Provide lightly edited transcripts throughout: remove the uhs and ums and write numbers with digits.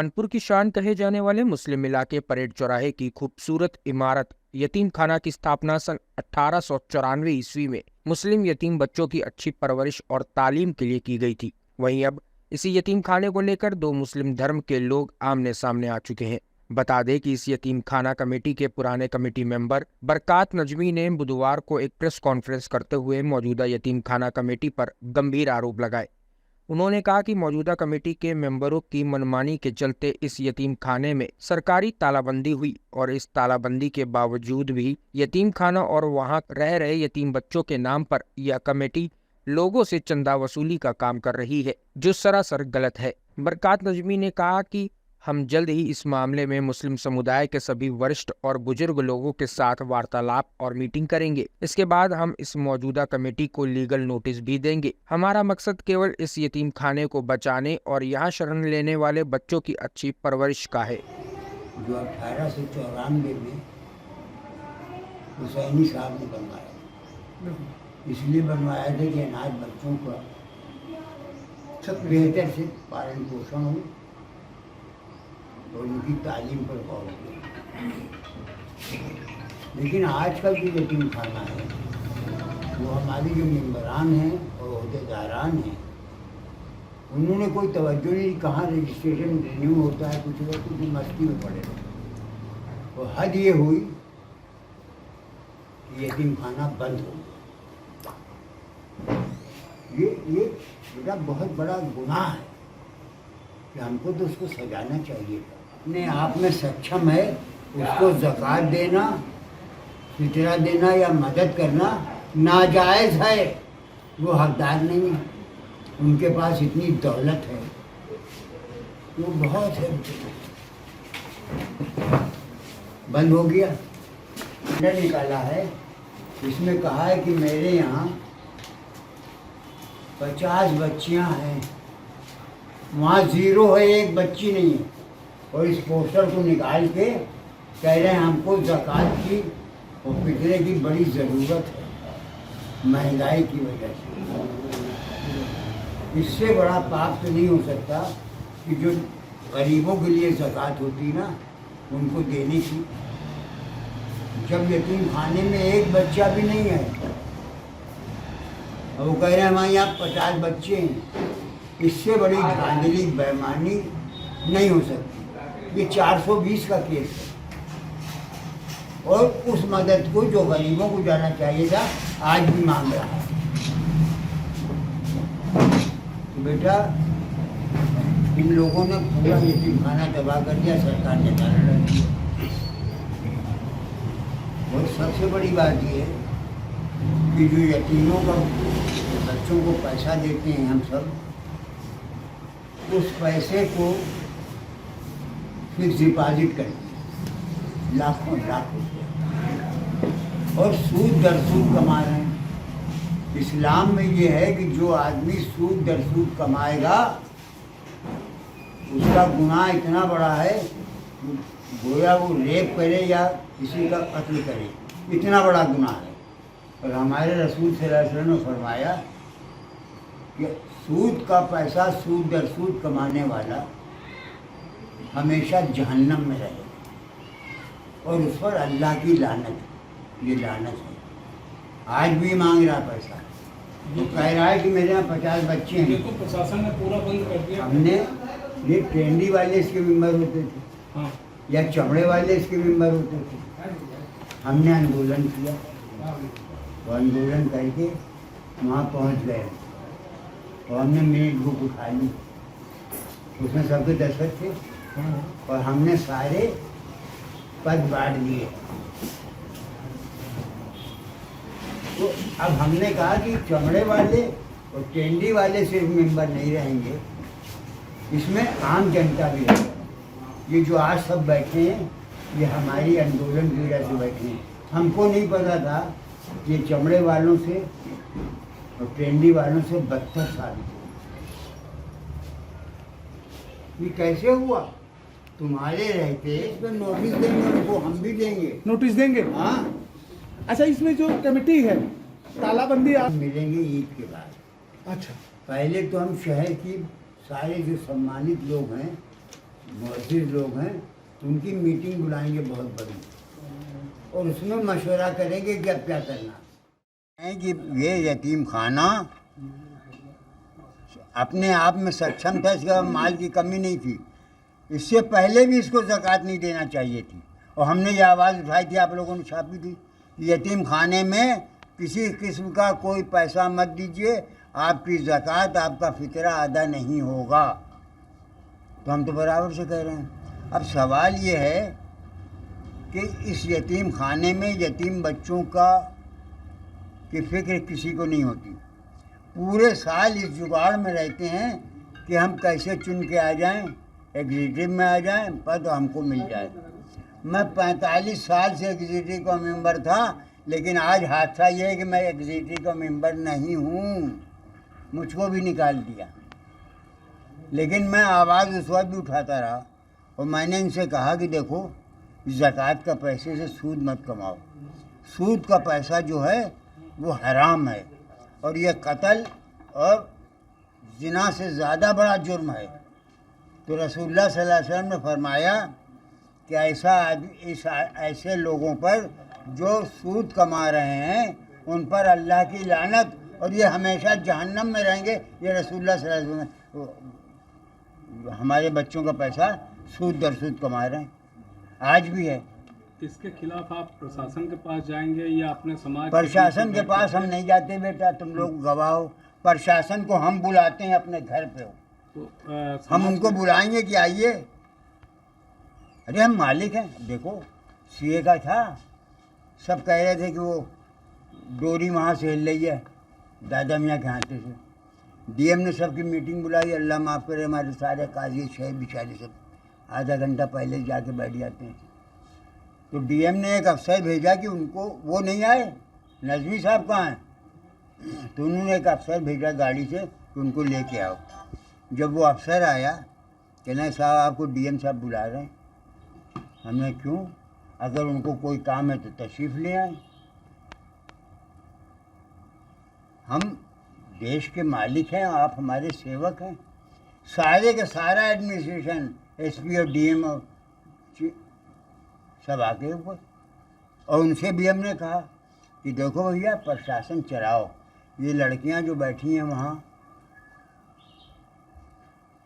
कानपुर की शान कहे जाने वाले मुस्लिम इलाके परेड चौराहे की खूबसूरत इमारत यतीम खाना की स्थापना सन 1894 ईस्वी में मुस्लिम यतीम बच्चों की अच्छी परवरिश और तालीम के लिए की गई थी। वहीं अब इसी यतीम खाने को लेकर दो मुस्लिम धर्म के लोग आमने सामने आ चुके हैं। बता दें कि इस यतीम खाना कमेटी के पुराने कमेटी मेंबर बरकात नजमी ने बुधवार को एक प्रेस कॉन्फ्रेंस करते हुए मौजूदा यतीम खाना कमेटी पर गंभीर आरोप लगाए। उन्होंने कहा कि मौजूदा कमेटी के मेंबरों की मनमानी के चलते इस यतीम खाने में सरकारी तालाबंदी हुई और इस तालाबंदी के बावजूद भी यतीम खाना और वहां रह रहे यतीम बच्चों के नाम पर यह कमेटी लोगों से चंदा वसूली का काम कर रही है, जो सरासर गलत है। बरकात नजमी ने कहा कि हम जल्द ही इस मामले में मुस्लिम समुदाय के सभी वरिष्ठ और बुजुर्ग लोगों के साथ वार्तालाप और मीटिंग करेंगे। इसके बाद हम इस मौजूदा कमेटी को लीगल नोटिस भी देंगे। हमारा मकसद केवल इस यतीम खाने को बचाने और यहाँ शरण लेने वाले बच्चों की अच्छी परवरिश का है। जो 1894 में हुसैनी साहब ने बनवाया, इसलिए बनवाया था कि अनाथ बच्चों का बेहतर से पालन पोषण हो और उनकी तालीम पर गौर किया। लेकिन आजकल जो यतीम खाना है वो हमारे जो मेम्बरान हैं और अहदेदारान हैं, उन्होंने कोई तवज्जो नहीं। कहाँ रजिस्ट्रेशन रिन्यू होता है, कुछ लोग कुछ मस्ती में पड़े रहे। और हद ये हुई कि यतीम खाना बंद हो गया। ये मेरा बहुत बड़ा गुनाह है कि हमको तो उसको सजाना चाहिए था। अपने आप में सक्षम है, उसको ज़कात देना, फितरा देना या मदद करना नाजायज़ है। वो हकदार नहीं है, उनके पास इतनी दौलत है, वो बहुत है। बंद हो गया, निकाला है। इसमें कहा है कि मेरे यहाँ 50 बच्चियाँ हैं, वहाँ 0 है, एक बच्ची नहीं है। और इस पोस्टर को निकाल के कह रहे हैं हमको ज़कात की और फितरे की बड़ी ज़रूरत है महंगाई की वजह से। इससे बड़ा पाप तो नहीं हो सकता कि जो गरीबों के लिए ज़कात होती ना, उनको देने की। जब यतीम खाने में एक बच्चा भी नहीं है और वो कह रहे हैं हमारे यहाँ 50 बच्चे हैं, इससे बड़ी धांधली बेईमानी नहीं हो सकती। ये 420 का केस है और उस मदद को जो गरीबों को जाना चाहिए था आज भी मांग रहा है। तो बेटा, इन लोगों ने पूरा यतीम खाना तबाह कर दिया, सरकार ने ताला लगा दिया। और सबसे बड़ी बात ये है कि जो यतीमों का बच्चों को पैसा देते हैं हम सब, उस पैसे को फिक्स डिपॉजिट करते लाखों लाख रुपये और सूद दर सूद कमा रहे हैं। इस्लाम में ये है कि जो आदमी सूद दर सूद कमाएगा उसका गुनाह इतना बड़ा है, गोया वो रेप करे या किसी का कत्ल करे, इतना बड़ा गुनाह है। और हमारे रसूल सल्लल्लाहु अलैहि वसल्लम ने फरमाया कि सूद का पैसा सूद दर सूद कमाने वाला हमेशा जहन्नम में रहेगा और उस पर अल्लाह की लानत, ये लानत है। आज भी मांग रहा पैसा, वो कह रहा है कि मेरे यहाँ 50 बच्चे हैं। देखो प्रशासन ने पूरा बंद कर दिया। हमने ये टेंडी वाले इसके मेंबर होते थे, हाँ, या चमड़े वाले इसके मेंबर होते थे। हमने आंदोलन किया, वो आंदोलन करके वहाँ पहुँच गए और हमने मिनट बुक उठा ली, उसमें सबके दस्तखत थे और हमने सारे पद बांट दिए। तो अब हमने कहा कि चमड़े वाले और टेंडी वाले सिर्फ मेंबर नहीं रहेंगे, इसमें आम जनता भी रहेगा। ये जो आज सब बैठे हैं ये हमारी आंदोलन की वजह से बैठे हैं। हमको नहीं पता था ये चमड़े वालों से और टेंडी वालों से 72 साल ये कैसे हुआ। तुम्हारे रहते इस पर नोटिस देंगे उनको, हम भी देंगे, नोटिस देंगे। हाँ। अच्छा, इसमें जो कमेटी है तालाबंदी आप मिलेंगे ईद के बाद। अच्छा, पहले तो हम शहर की सारे जो सम्मानित लोग हैं मौजूद लोग हैं, उनकी मीटिंग बुलाएंगे बहुत बड़ी, और उसमें मशवरा करेंगे कि अब क्या करना है। कि ये यतीम खाना अपने आप में सक्षम था, इसका माल की कमी नहीं थी, इससे पहले भी इसको ज़कात नहीं देना चाहिए थी। और हमने ये आवाज़ उठाई थी, आप लोगों ने छापी थी, यतीम खाने में किसी किस्म का कोई पैसा मत दीजिए, आपकी ज़कात, आपका फितरा अदा नहीं होगा। तो हम तो बराबर से कह रहे हैं। अब सवाल ये है कि इस यतीम खाने में यतीम बच्चों की फ़िक्र किसी को नहीं होती। पूरे साल इस जुगाड़ में रहते हैं कि हम कैसे चुन के आ जाएं, एग्जीक्यूटिव में आ जाएं, पद हमको मिल जाए। मैं 45 साल से एग्जीक्यूटिव का मेंबर था, लेकिन आज हादसा ये है कि मैं एग्जीक्यूटिव का मेंबर नहीं हूँ, मुझको भी निकाल दिया। लेकिन मैं आवाज़ उस वक्त भी उठाता रहा, और मैंने इनसे कहा कि देखो, ज़कात का पैसे से सूद मत कमाओ। सूद का पैसा जो है वो हराम है, और ये कत्ल और जिना से ज़्यादा बड़ा जुर्म है। तो रसूलुल्लाह सल्लल्लाहु अलैहि वसल्लम ने फरमाया कि ऐसे लोगों पर जो सूद कमा रहे हैं, उन पर अल्लाह की लानत, और ये हमेशा जहन्नम में रहेंगे। ये रसूलुल्लाह सल्लल्लाहु अलैहि वसल्लम हमारे बच्चों का पैसा सूद दर सूद कमा रहे हैं, आज भी है। इसके खिलाफ आप प्रशासन के पास जाएंगे या अपने समाज? प्रशासन के पास हम नहीं जाते बेटा, तुम लोग गवाह हो। प्रशासन को हम बुलाते हैं अपने घर पे हो, तो हम उनको बुलाएंगे कि आइए। अरे हम मालिक हैं। देखो, सीए का था, सब कह रहे थे कि वो डोरी वहाँ से हिल रही है दादा मियाँ के हाथे से। डीएम ने सबकी मीटिंग बुलाई, अल्लाह माफ़ करे, हमारे सारे काजी शहर बेचारे सब आधा घंटा पहले जाके बैठ जाते हैं। तो डीएम ने एक अफसर भेजा कि उनको, वो नहीं आए, नजमी साहब कहाँ हैं, तो उन्होंने एक अफसर भेजा गाड़ी से कि उनको लेके आओ। जब वो अफसर आया, कहना साहब आपको डीएम साहब बुला रहे हैं। हमने क्यों? अगर उनको कोई काम है तो तशरीफ़ ले आए। हम देश के मालिक हैं, आप हमारे सेवक हैं। सारे का सारा एडमिनिस्ट्रेशन, एसपी और डीएम और सब आके ऊपर, और उनसे भी हमने कहा कि देखो भैया, प्रशासन चलाओ, ये लड़कियां जो बैठी हैं वहाँ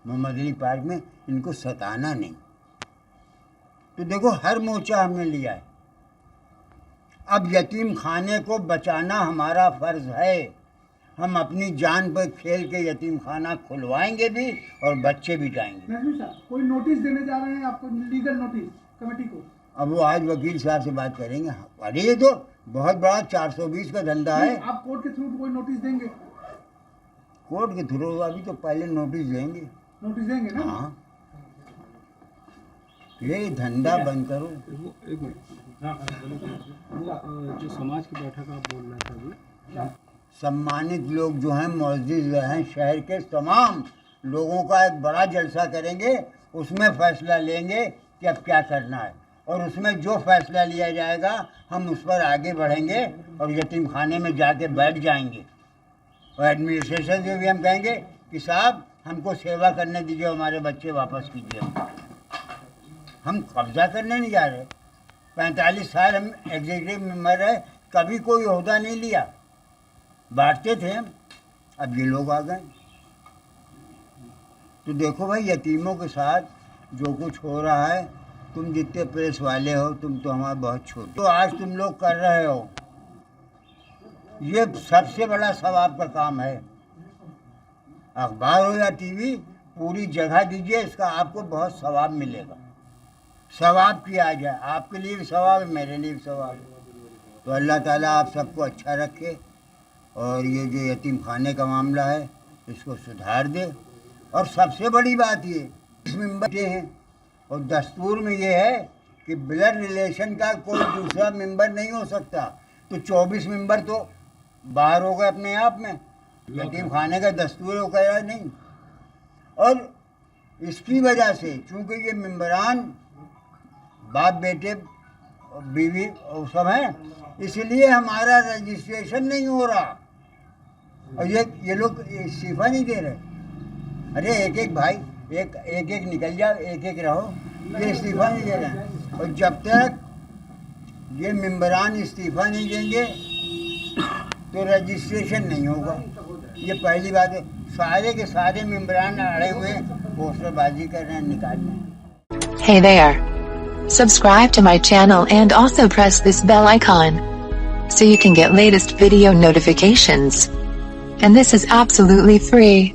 मोहम्मद अली पार्क में, इनको सताना नहीं। तो देखो, हर मोर्चा हमने लिया है। अब यतीम खाने को बचाना हमारा फ़र्ज़ है। हम अपनी जान पर खेल के यतीम खाना खुलवाएंगे भी, और बच्चे भी जाएंगे। नजमी साहब, कोई नोटिस देने जा रहे हैं आपको, लीगल नोटिस कमेटी को? अब वो आज वकील साहब से बात करेंगे। अरे ये तो बहुत बड़ा 420 का धंधा है। आप कोर्ट के थ्रू कोई नोटिस देंगे? कोर्ट के थ्रू अभी तो पहले नोटिस देंगे। नोटिस देंगे ना? हाँ, ये धंधा बंद करो। वो एक मिनट, वो जो समाज की बैठक आप बोल रहे थे अभी, सम्मानित लोग जो हैं, मौजूद हैं, शहर के तमाम लोगों का एक बड़ा जलसा करेंगे, उसमें फैसला लेंगे कि अब क्या करना है, और उसमें जो फैसला लिया जाएगा हम उस पर आगे बढ़ेंगे और यतीम खाने में जाके बैठ जाएंगे। और एडमिनिस्ट्रेशन से भी हम कहेंगे कि साहब हमको सेवा करने दीजिए, हमारे बच्चे वापस कीजिए। हम कब्जा करने नहीं जा रहे। 45 साल हम एग्जीक्यूटिव मेंबर है, कभी कोई ओहदा नहीं लिया, बांटते थे हम। अब ये लोग आ गए। तो देखो भाई, यतीमों के साथ जो कुछ हो रहा है, तुम जितने प्रेस वाले हो, तुम तो हमारे बहुत छोटे, तो आज तुम लोग कर रहे हो, ये सबसे बड़ा सवाब का काम है। अखबार हो या टीवी, पूरी जगह दीजिए, इसका आपको बहुत सवाब मिलेगा। सवाब किया जाए, आपके लिए भी सवाब है, मेरे लिए भी सवाब है। तो अल्लाह ताला आप सबको अच्छा रखे, और ये जो यतीम खाने का मामला है इसको सुधार दे। और सबसे बड़ी बात ये, इस मेंबर के हैं, और दस्तूर में ये है कि ब्लड रिलेशन का कोई दूसरा मेंबर नहीं हो सकता। तो 24 मेंबर तो बाहर हो गए अपने आप में। यतीम खाने का दस्तूर हो गया नहीं। और इसकी वजह से, चूँकि ये मेंबरान बाप बेटे बीवी और सब हैं, इसलिए हमारा रजिस्ट्रेशन नहीं हो रहा, और ये लोग इस्तीफा नहीं दे रहे। अरे एक एक भाई एक निकल जाओ, एक रहो, ये इस्तीफा नहीं दे रहे हैं। और जब तक ये मेंबरान इस्तीफा नहीं देंगे तो रजिस्ट्रेशन नहीं होगा। ये पहली बात है। सारे के सारे मेंबरान अड़े हुए पोस्टरबाजी कर रहे हैं, निकाल रहे हैं। Hey there. Subscribe to my channel and also press this bell icon so you can get latest video notifications. And this is absolutely free.